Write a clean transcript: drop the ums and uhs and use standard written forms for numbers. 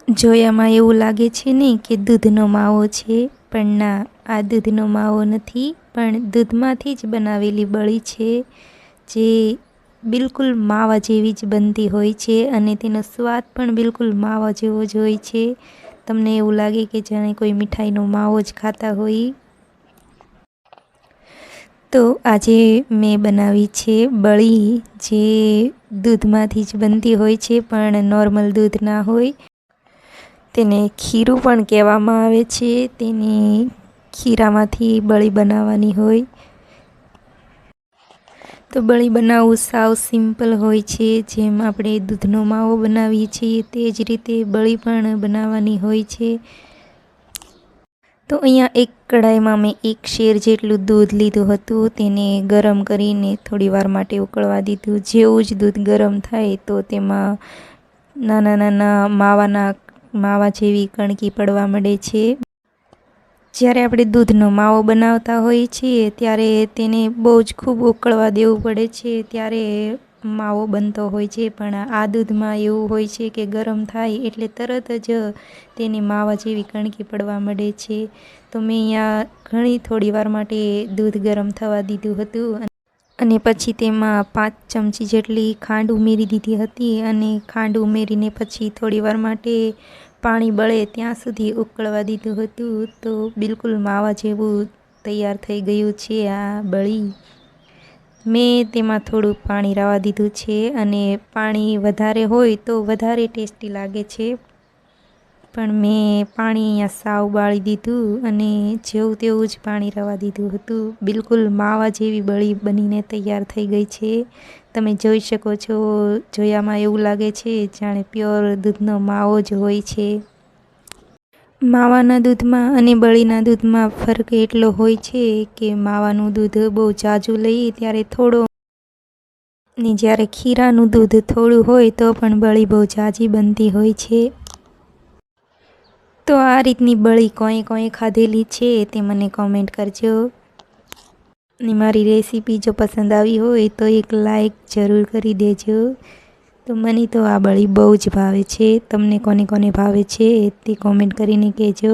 જોયામાં એવું લાગે છે ને કે દૂધનો માવો છે, પણ ના, આ દૂધનો માવો નથી, પણ દૂધમાંથી જ બનાવેલી બળી છે, જે બિલકુલ માવા જેવી જ બનતી હોય છે અને તેનો સ્વાદ પણ બિલકુલ માવા જેવો જ હોય છે. તમને એવું લાગે કે જાણે કોઈ મીઠાઈનો માવો જ ખાતા હોય. તો આજે મેં બનાવી છે બળી, જે દૂધમાંથી જ બનતી હોય છે, પણ નોર્મલ દૂધ ના હોય. તેને ખીરું પણ કહેવામાં આવે છે. તેની ખીરામાંથી બળી બનાવવાની હોય. તો બળી બનાવવું સાવ સિમ્પલ હોય છે. જેમ આપણે દૂધનો માવો બનાવીએ છીએ તે જ રીતે બળી પણ બનાવવાની હોય છે. તો અહીંયા એક કઢાઈમાં મેં 1 શેર જેટલું દૂધ લીધું હતું. તેને ગરમ કરીને થોડી વાર માટે ઉકળવા દીધું. જેવું જ દૂધ ગરમ થાય તો તેમાં નાના નાના માવા જેવી કણકી પડવા માંડે છે. જ્યારે આપણે દૂધનો માવો બનાવતા હોઈએ છીએ ત્યારે તેને બહુ જ ખૂબ ઉકળવા દેવું પડે છે, ત્યારે માવો બનતો હોય છે. પણ આ દૂધમાં એવું હોય છે કે ગરમ થાય એટલે તરત જ તેને માવા જેવી કણકી પડવા માંડે છે. તો મેં અહીંયા થોડી વાર માટે દૂધ ગરમ થવા દીધું હતું અને પછી તેમાં 5 ચમચી જેટલી ખાંડ ઉમેરી દીધી હતી અને ખાંડ ઉમેરીને પછી થોડી વાર માટે પાણી બળે ત્યાં સુધી ઉકળવા દીધું હતું. તો બિલકુલ માવા જેવું તૈયાર થઈ ગયું છે આ બળી. મેં તેમાં થોડું પાણી રાવા દીધું છે અને પાણી વધારે હોય તો વધારે ટેસ્ટી લાગે છે, પણ મેં પાણી અહીંયા સાવ બાળી દીધું અને જેવું તેવું જ પાણી રાવા દીધું હતું. બિલકુલ માવા જેવી બળી બનીને તૈયાર થઈ ગઈ છે. તમે જોઈ શકો છો, જોયામાં એવું લાગે છે જાણે પ્યોર દૂધનો માવો જ હોય છે. માવાના દૂધમાં અને બળીના દૂધમાં ફરક એટલો હોય છે કે માવાનું દૂધ બહુ ઝાઝું લઈએ ત્યારે થોડો, ને જ્યારે ખીરાનું દૂધ થોડું હોય તો પણ બળી બહુ ઝાઝી બનતી હોય છે. તો આ રીતની બળી કોઈએ ખાધેલી છે તે મને કોમેન્ટ કરજો. ને મારી રેસીપી જો પસંદ આવી હોય તો એક લાઈક જરૂર કરી દેજો. તો મને તો આ બળી બહુ જ ભાવે છે. તમને કોને ભાવે છે તે કોમેન્ટ કરીને કહેજો.